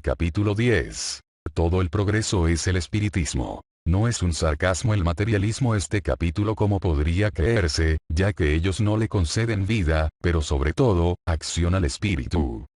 Capítulo 10. Todo el progreso es el espiritismo. No es un sarcasmo el materialismo este capítulo como podría creerse, ya que ellos no le conceden vida, pero sobre todo, acción al espíritu.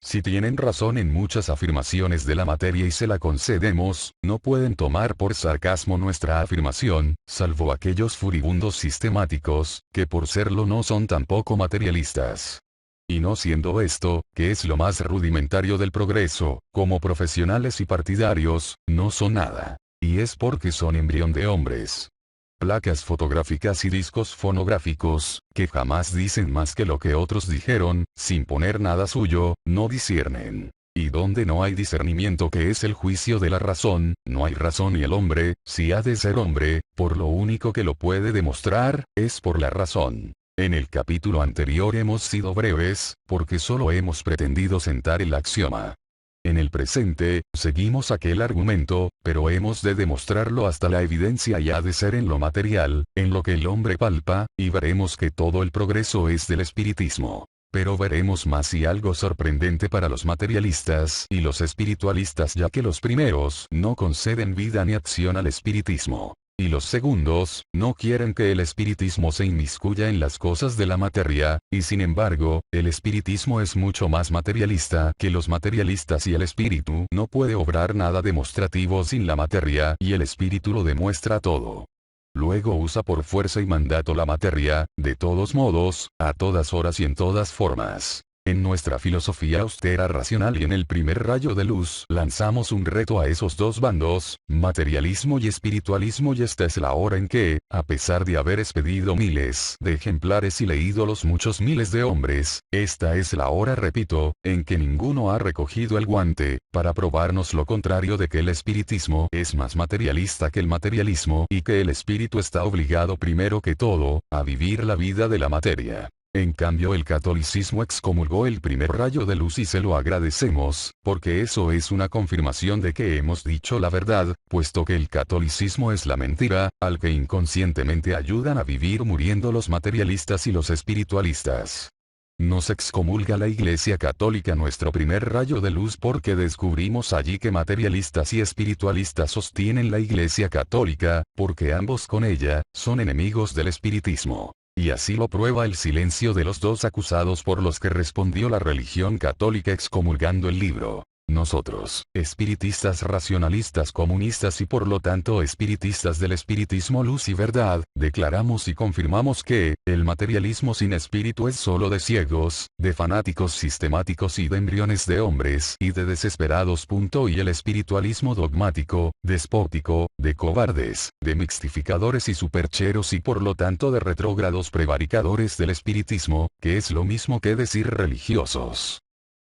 Si tienen razón en muchas afirmaciones de la materia y se la concedemos, no pueden tomar por sarcasmo nuestra afirmación, salvo aquellos furibundos sistemáticos, que por serlo no son tampoco materialistas. Y no siendo esto, que es lo más rudimentario del progreso, como profesionales y partidarios, no son nada. Y es porque son embrión de hombres. Placas fotográficas y discos fonográficos, que jamás dicen más que lo que otros dijeron, sin poner nada suyo, no disciernen. Y donde no hay discernimiento que es el juicio de la razón, no hay razón y el hombre, si ha de ser hombre, por lo único que lo puede demostrar, es por la razón. En el capítulo anterior hemos sido breves, porque solo hemos pretendido sentar el axioma. En el presente, seguimos aquel argumento, pero hemos de demostrarlo hasta la evidencia y ha de ser en lo material, en lo que el hombre palpa, y veremos que todo el progreso es del espiritismo. Pero veremos más y algo sorprendente para los materialistas y los espiritualistas ya que los primeros no conceden vida ni acción al espiritismo. Y los segundos, no quieren que el espiritismo se inmiscuya en las cosas de la materia, y sin embargo, el espiritismo es mucho más materialista que los materialistas y el espíritu no puede obrar nada demostrativo sin la materia y el espíritu lo demuestra todo. Luego usa por fuerza y mandato la materia, de todos modos, a todas horas y en todas formas. En nuestra filosofía austera racional y en el primer rayo de luz lanzamos un reto a esos dos bandos, materialismo y espiritualismo y esta es la hora en que, a pesar de haber expedido miles de ejemplares y leído los muchos miles de hombres, esta es la hora repito, en que ninguno ha recogido el guante, para probarnos lo contrario de que el espiritismo es más materialista que el materialismo y que el espíritu está obligado primero que todo, a vivir la vida de la materia. En cambio el catolicismo excomulgó el primer rayo de luz y se lo agradecemos, porque eso es una confirmación de que hemos dicho la verdad, puesto que el catolicismo es la mentira, al que inconscientemente ayudan a vivir muriendo los materialistas y los espiritualistas. Nos excomulga la Iglesia Católica nuestro primer rayo de luz porque descubrimos allí que materialistas y espiritualistas sostienen la Iglesia Católica, porque ambos con ella, son enemigos del espiritismo. Y así lo prueba el silencio de los dos acusados por los que respondió la religión católica excomulgando el libro. Nosotros, espiritistas racionalistas comunistas y por lo tanto espiritistas del espiritismo luz y verdad, declaramos y confirmamos que, el materialismo sin espíritu es solo de ciegos, de fanáticos sistemáticos y de embriones de hombres y de desesperados. Y el espiritualismo dogmático, despótico, de cobardes, de mixtificadores y supercheros y por lo tanto de retrógrados prevaricadores del espiritismo, que es lo mismo que decir religiosos.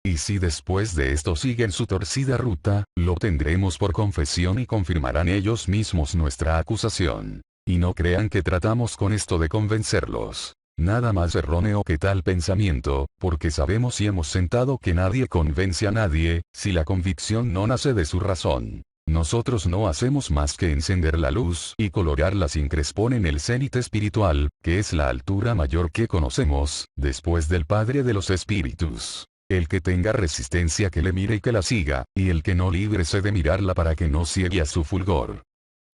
Y si después de esto siguen su torcida ruta, lo tendremos por confesión y confirmarán ellos mismos nuestra acusación. Y no crean que tratamos con esto de convencerlos. Nada más erróneo que tal pensamiento, porque sabemos y hemos sentado que nadie convence a nadie, si la convicción no nace de su razón. Nosotros no hacemos más que encender la luz y colorarla sin crespón en el cénit espiritual, que es la altura mayor que conocemos, después del Padre de los Espíritus. El que tenga resistencia que le mire y que la siga, y el que no líbrese de mirarla para que no ciegue a su fulgor.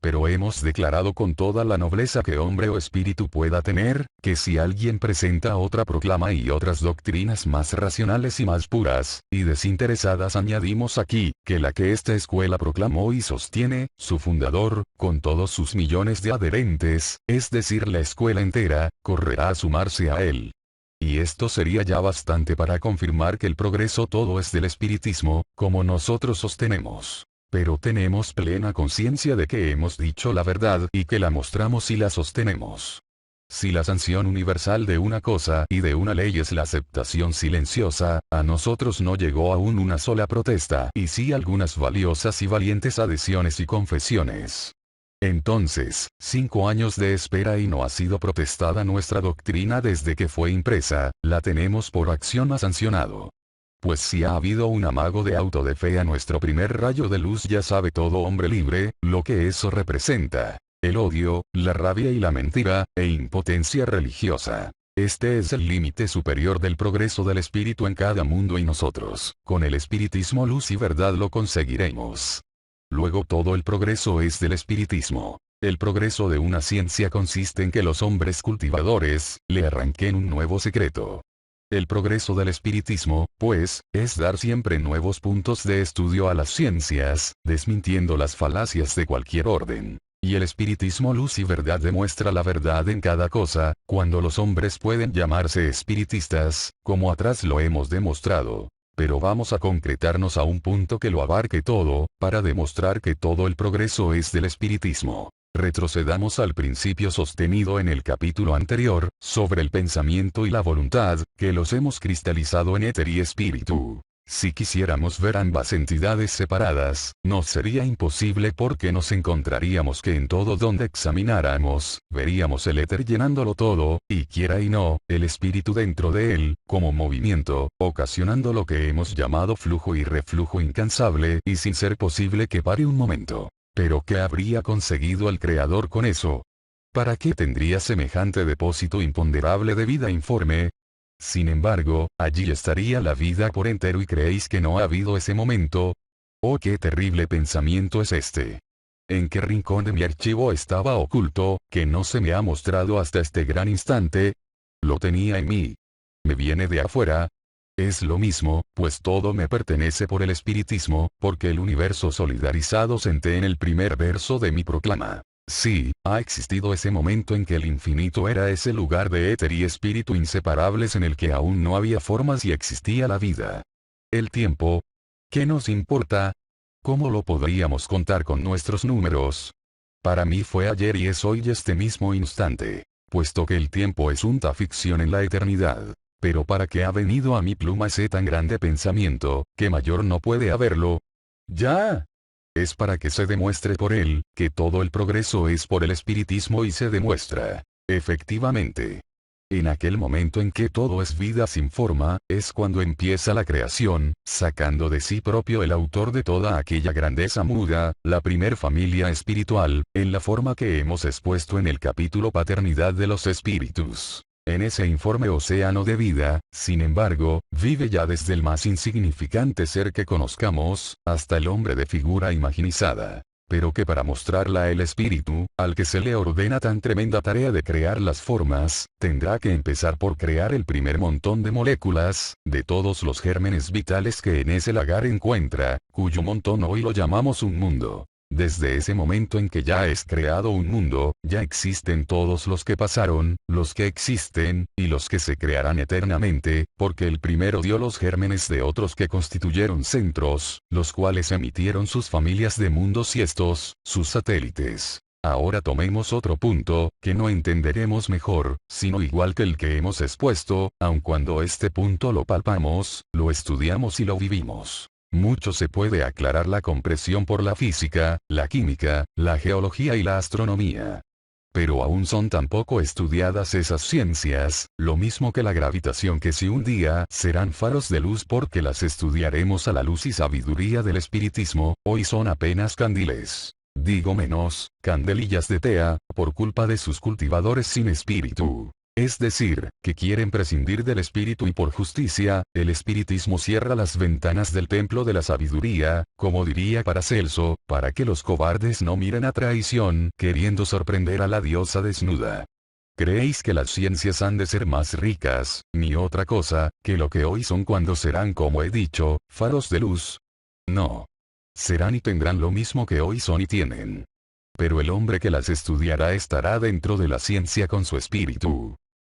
Pero hemos declarado con toda la nobleza que hombre o espíritu pueda tener, que si alguien presenta otra proclama y otras doctrinas más racionales y más puras, y desinteresadas añadimos aquí, que la que esta escuela proclamó y sostiene, su fundador, con todos sus millones de adherentes, es decir la escuela entera, correrá a sumarse a él. Y esto sería ya bastante para confirmar que el progreso todo es del espiritismo, como nosotros sostenemos. Pero tenemos plena conciencia de que hemos dicho la verdad y que la mostramos y la sostenemos. Si la sanción universal de una cosa y de una ley es la aceptación silenciosa, a nosotros no llegó aún una sola protesta y sí algunas valiosas y valientes adhesiones y confesiones. Entonces, 5 años de espera y no ha sido protestada nuestra doctrina desde que fue impresa, la tenemos por axioma sancionado. Pues si ha habido un amago de auto de fe a nuestro primer rayo de luz ya sabe todo hombre libre, lo que eso representa. El odio, la rabia y la mentira, e impotencia religiosa. Este es el límite superior del progreso del espíritu en cada mundo y nosotros, con el espiritismo luz y verdad lo conseguiremos. Luego todo el progreso es del espiritismo. El progreso de una ciencia consiste en que los hombres cultivadores, le arranquen un nuevo secreto. El progreso del espiritismo, pues, es dar siempre nuevos puntos de estudio a las ciencias, desmintiendo las falacias de cualquier orden. Y el espiritismo luz y verdad demuestra la verdad en cada cosa, cuando los hombres pueden llamarse espiritistas, como atrás lo hemos demostrado. Pero vamos a concretarnos a un punto que lo abarque todo, para demostrar que todo el progreso es del espiritismo. Retrocedamos al principio sostenido en el capítulo anterior, sobre el pensamiento y la voluntad, que los hemos cristalizado en éter y espíritu. Si quisiéramos ver ambas entidades separadas, nos sería imposible porque nos encontraríamos que en todo donde examináramos, veríamos el éter llenándolo todo, y quiera y no, el espíritu dentro de él, como movimiento, ocasionando lo que hemos llamado flujo y reflujo incansable, y sin ser posible que pare un momento. ¿Pero qué habría conseguido el Creador con eso? ¿Para qué tendría semejante depósito imponderable de vida informe? Sin embargo, allí estaría la vida por entero y creéis que no ha habido ese momento. ¡Oh, qué terrible pensamiento es este! ¿En qué rincón de mi archivo estaba oculto, que no se me ha mostrado hasta este gran instante? Lo tenía en mí. ¿Me viene de afuera? Es lo mismo, pues todo me pertenece por el espiritismo, porque el universo solidarizado senté en el primer verso de mi proclama. Sí, ha existido ese momento en que el infinito era ese lugar de éter y espíritu inseparables en el que aún no había formas y existía la vida. El tiempo. ¿Qué nos importa? ¿Cómo lo podríamos contar con nuestros números? Para mí fue ayer y es hoy este mismo instante, puesto que el tiempo es una ficción en la eternidad. Pero para qué ha venido a mi pluma ese tan grande pensamiento, que mayor no puede haberlo. ¡Ya! Es para que se demuestre por él, que todo el progreso es por el espiritismo y se demuestra. Efectivamente. En aquel momento en que todo es vida sin forma, es cuando empieza la creación, sacando de sí propio el autor de toda aquella grandeza muda, la primer familia espiritual, en la forma que hemos expuesto en el capítulo Paternidad de los Espíritus. En ese informe océano de vida, sin embargo, vive ya desde el más insignificante ser que conozcamos, hasta el hombre de figura imaginizada. Pero que para mostrarla el espíritu, al que se le ordena tan tremenda tarea de crear las formas, tendrá que empezar por crear el primer montón de moléculas, de todos los gérmenes vitales que en ese lagar encuentra, cuyo montón hoy lo llamamos un mundo. Desde ese momento en que ya es creado un mundo, ya existen todos los que pasaron, los que existen, y los que se crearán eternamente, porque el primero dio los gérmenes de otros que constituyeron centros, los cuales emitieron sus familias de mundos y estos, sus satélites. Ahora tomemos otro punto, que no entenderemos mejor, sino igual que el que hemos expuesto, aun cuando este punto lo palpamos, lo estudiamos y lo vivimos. Mucho se puede aclarar la compresión por la física, la química, la geología y la astronomía. Pero aún son tan poco estudiadas esas ciencias, lo mismo que la gravitación, que si un día serán faros de luz porque las estudiaremos a la luz y sabiduría del espiritismo, hoy son apenas candiles. Digo menos, candelillas de tea, por culpa de sus cultivadores sin espíritu. Es decir, que quieren prescindir del espíritu y por justicia, el espiritismo cierra las ventanas del templo de la sabiduría, como diría Paracelso, para que los cobardes no miren a traición, queriendo sorprender a la diosa desnuda. ¿Creéis que las ciencias han de ser más ricas, ni otra cosa, que lo que hoy son cuando serán, como he dicho, faros de luz? No. Serán y tendrán lo mismo que hoy son y tienen. Pero el hombre que las estudiará estará dentro de la ciencia con su espíritu.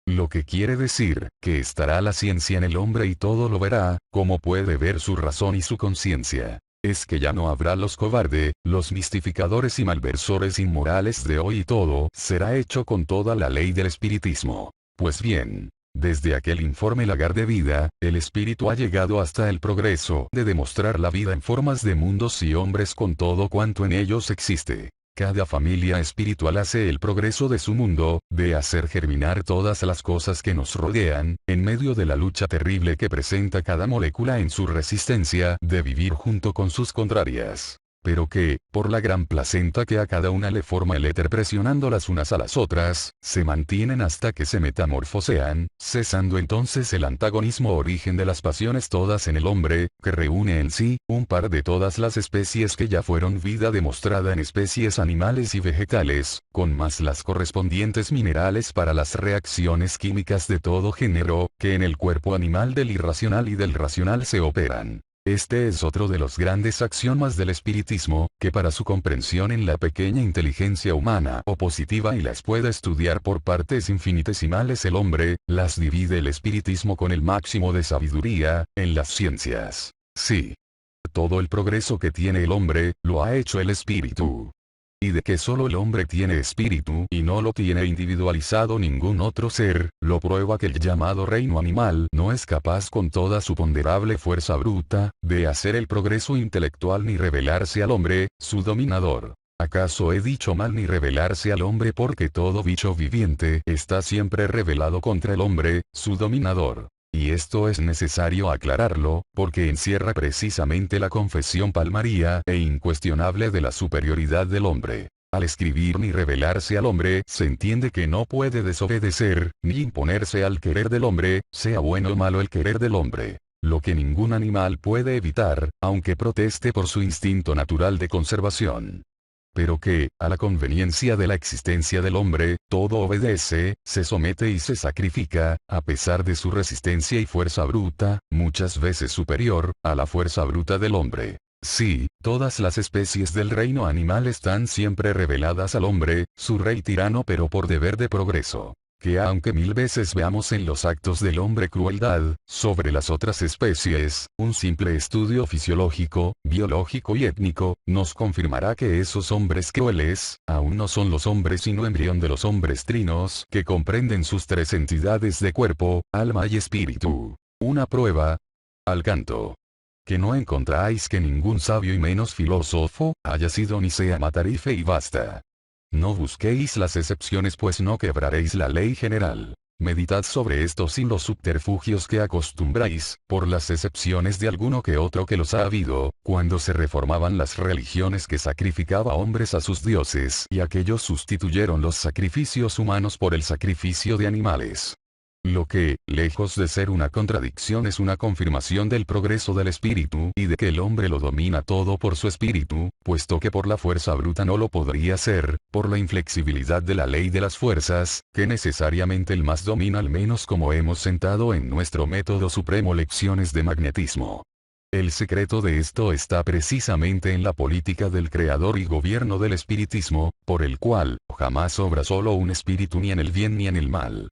Lo que quiere decir, que estará la ciencia en el hombre y todo lo verá, como puede ver su razón y su conciencia. Es que ya no habrá los cobardes, los mistificadores y malversores inmorales de hoy y todo será hecho con toda la ley del espiritismo. Pues bien, desde aquel informe lagar de vida, el espíritu ha llegado hasta el progreso de demostrar la vida en formas de mundos y hombres con todo cuanto en ellos existe. Cada familia espiritual hace el progreso de su mundo, de hacer germinar todas las cosas que nos rodean, en medio de la lucha terrible que presenta cada molécula en su resistencia de vivir junto con sus contrarias. pero que, por la gran placenta que a cada una le forma el éter presionando las unas a las otras, se mantienen hasta que se metamorfosean, cesando entonces el antagonismo origen de las pasiones todas en el hombre, que reúne en sí, un par de todas las especies que ya fueron vida demostrada en especies animales y vegetales, con más las correspondientes minerales para las reacciones químicas de todo género, que en el cuerpo animal del irracional y del racional se operan. Este es otro de los grandes axiomas del espiritismo, que para su comprensión en la pequeña inteligencia humana o positiva y las pueda estudiar por partes infinitesimales el hombre, las divide el espiritismo con el máximo de sabiduría, en las ciencias. Sí. Todo el progreso que tiene el hombre, lo ha hecho el espíritu. Y de que solo el hombre tiene espíritu y no lo tiene individualizado ningún otro ser, lo prueba que el llamado reino animal no es capaz con toda su ponderable fuerza bruta, de hacer el progreso intelectual ni revelarse al hombre, su dominador. ¿Acaso he dicho mal ni revelarse al hombre porque todo bicho viviente está siempre rebelado contra el hombre, su dominador? Y esto es necesario aclararlo, porque encierra precisamente la confesión palmaria e incuestionable de la superioridad del hombre. Al escribir ni revelarse al hombre, se entiende que no puede desobedecer, ni imponerse al querer del hombre, sea bueno o malo el querer del hombre. Lo que ningún animal puede evitar, aunque proteste por su instinto natural de conservación. Pero que, a la conveniencia de la existencia del hombre, todo obedece, se somete y se sacrifica, a pesar de su resistencia y fuerza bruta, muchas veces superior, a la fuerza bruta del hombre. Sí, todas las especies del reino animal están siempre reveladas al hombre, su rey tirano pero por deber de progreso. Que aunque mil veces veamos en los actos del hombre crueldad, sobre las otras especies, un simple estudio fisiológico, biológico y étnico, nos confirmará que esos hombres crueles, aún no son los hombres sino embrión de los hombres trinos, que comprenden sus tres entidades de cuerpo, alma y espíritu. Una prueba. Al canto. Que no encontráis que ningún sabio y menos filósofo, haya sido ni sea matarife y basta. No busquéis las excepciones pues no quebraréis la ley general. Meditad sobre esto sin los subterfugios que acostumbráis, por las excepciones de alguno que otro que los ha habido, cuando se reformaban las religiones que sacrificaba hombres a sus dioses y aquellos sustituyeron los sacrificios humanos por el sacrificio de animales. Lo que, lejos de ser una contradicción es una confirmación del progreso del espíritu y de que el hombre lo domina todo por su espíritu, puesto que por la fuerza bruta no lo podría ser, por la inflexibilidad de la ley de las fuerzas, que necesariamente el más domina al menos como hemos sentado en nuestro método supremo lecciones de magnetismo. El secreto de esto está precisamente en la política del creador y gobierno del espiritismo, por el cual, jamás obra solo un espíritu ni en el bien ni en el mal.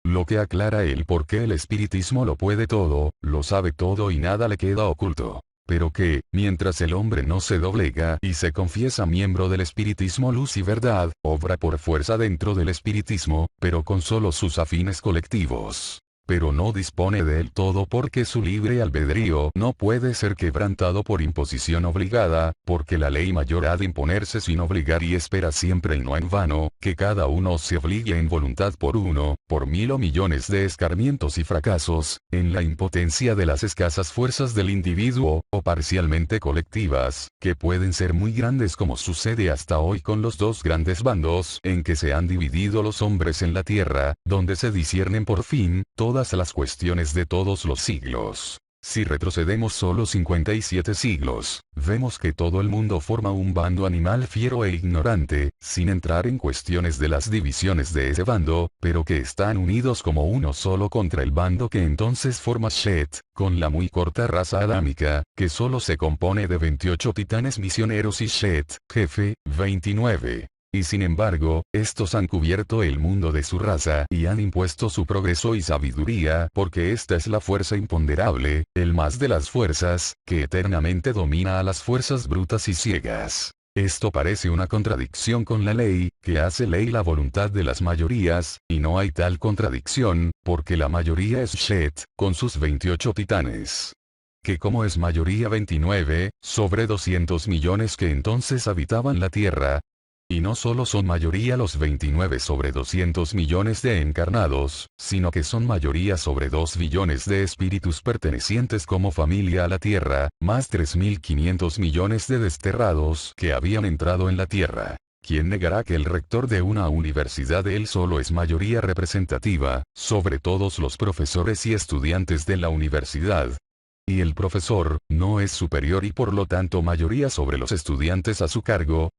Lo que aclara el por qué el espiritismo lo puede todo, lo sabe todo y nada le queda oculto. Pero que, mientras el hombre no se doblega y se confiesa miembro del espiritismo luz y verdad, obra por fuerza dentro del espiritismo, pero con solo sus afines colectivos. Pero no dispone de él todo porque su libre albedrío no puede ser quebrantado por imposición obligada, porque la ley mayor ha de imponerse sin obligar y espera siempre y no en vano, que cada uno se obligue en voluntad por uno, por mil o millones de escarmientos y fracasos, en la impotencia de las escasas fuerzas del individuo, o parcialmente colectivas, que pueden ser muy grandes como sucede hasta hoy con los dos grandes bandos en que se han dividido los hombres en la tierra, donde se disciernen por fin, todas las cuestiones de todos los siglos. Si retrocedemos solo 57 siglos, vemos que todo el mundo forma un bando animal fiero e ignorante, sin entrar en cuestiones de las divisiones de ese bando, pero que están unidos como uno solo contra el bando que entonces forma Shet, con la muy corta raza adámica, que solo se compone de 28 titanes misioneros y Shet, jefe, 29. Y sin embargo, estos han cubierto el mundo de su raza y han impuesto su progreso y sabiduría porque esta es la fuerza imponderable, el más de las fuerzas, que eternamente domina a las fuerzas brutas y ciegas. Esto parece una contradicción con la ley, que hace ley la voluntad de las mayorías, y no hay tal contradicción, porque la mayoría es Shet, con sus 28 titanes. Que como es mayoría 29, sobre 200 millones que entonces habitaban la tierra, Y no solo son mayoría los 29 sobre 200 millones de encarnados, sino que son mayoría sobre 2 billones de espíritus pertenecientes como familia a la Tierra, más 3.500 millones de desterrados que habían entrado en la Tierra. ¿Quién negará que el rector de una universidad de él solo es mayoría representativa, sobre todos los profesores y estudiantes de la universidad? Y el profesor, no es superior y por lo tanto mayoría sobre los estudiantes a su cargo.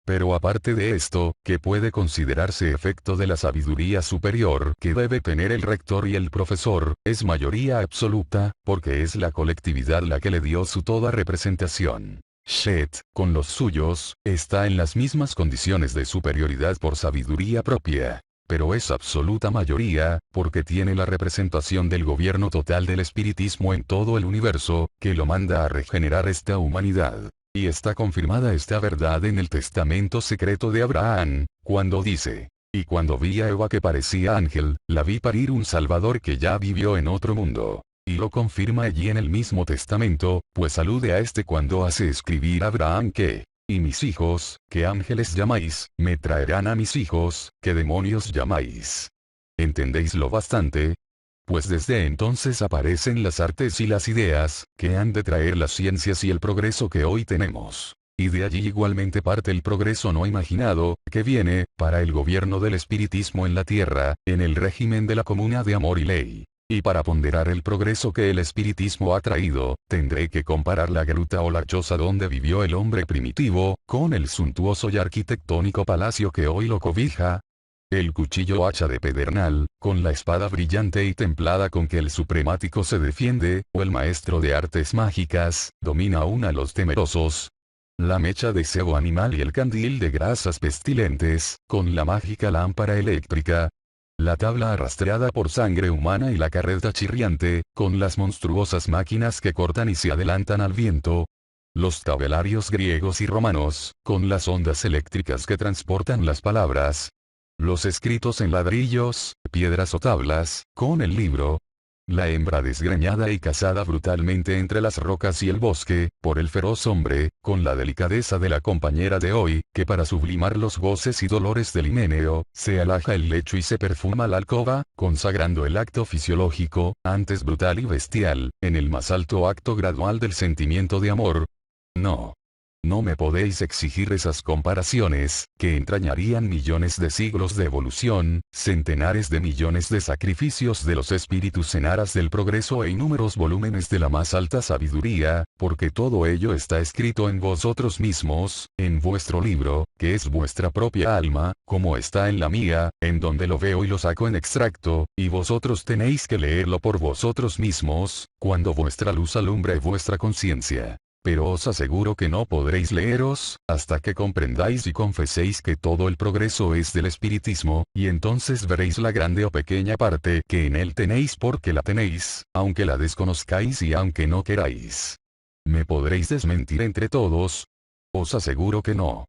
Pero aparte de esto, ¿qué puede considerarse efecto de la sabiduría superior que debe tener el rector y el profesor? Es mayoría absoluta, porque es la colectividad la que le dio su toda representación. Shet, con los suyos, está en las mismas condiciones de superioridad por sabiduría propia. Pero es absoluta mayoría, porque tiene la representación del gobierno total del espiritismo en todo el universo, que lo manda a regenerar esta humanidad. Y está confirmada esta verdad en el testamento secreto de Abraham, cuando dice: y cuando vi a Eva que parecía ángel, la vi parir un Salvador que ya vivió en otro mundo. Y lo confirma allí en el mismo testamento, pues alude a este cuando hace escribir a Abraham que: y mis hijos, que ángeles llamáis, me traerán a mis hijos, que demonios llamáis. ¿Entendéislo bastante? Pues desde entonces aparecen las artes y las ideas, que han de traer las ciencias y el progreso que hoy tenemos. Y de allí igualmente parte el progreso no imaginado, que viene, para el gobierno del espiritismo en la tierra, en el régimen de la comuna de amor y ley. Y para ponderar el progreso que el espiritismo ha traído, tendré que comparar la gruta o la choza donde vivió el hombre primitivo, con el suntuoso y arquitectónico palacio que hoy lo cobija. El cuchillo hacha de pedernal, con la espada brillante y templada con que el supremático se defiende, o el maestro de artes mágicas, domina aún a los temerosos. La mecha de cebo animal y el candil de grasas pestilentes, con la mágica lámpara eléctrica. La tabla arrastreada por sangre humana y la carreta chirriante, con las monstruosas máquinas que cortan y se adelantan al viento. Los tabelarios griegos y romanos, con las ondas eléctricas que transportan las palabras. Los escritos en ladrillos, piedras o tablas, con el libro. La hembra desgreñada y cazada brutalmente entre las rocas y el bosque, por el feroz hombre, con la delicadeza de la compañera de hoy, que para sublimar los goces y dolores del himeneo, se alaja el lecho y se perfuma la alcoba, consagrando el acto fisiológico, antes brutal y bestial, en el más alto acto gradual del sentimiento de amor. No. No me podéis exigir esas comparaciones, que entrañarían millones de siglos de evolución, centenares de millones de sacrificios de los espíritus en aras del progreso e innúmeros volúmenes de la más alta sabiduría, porque todo ello está escrito en vosotros mismos, en vuestro libro, que es vuestra propia alma, como está en la mía, en donde lo veo y lo saco en extracto, y vosotros tenéis que leerlo por vosotros mismos, cuando vuestra luz alumbre vuestra conciencia. Pero os aseguro que no podréis leeros, hasta que comprendáis y confeséis que todo el progreso es del espiritismo, y entonces veréis la grande o pequeña parte que en él tenéis porque la tenéis, aunque la desconozcáis y aunque no queráis. ¿Me podréis desmentir entre todos? Os aseguro que no.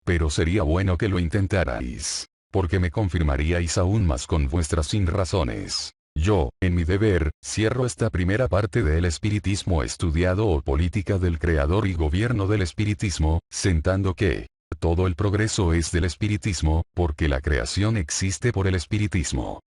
Pero sería bueno que lo intentarais, porque me confirmaríais aún más con vuestras sinrazones. Yo, en mi deber, cierro esta primera parte del espiritismo estudiado o política del creador y gobierno del espiritismo, sentando que todo el progreso es del espiritismo, porque la creación existe por el espiritismo.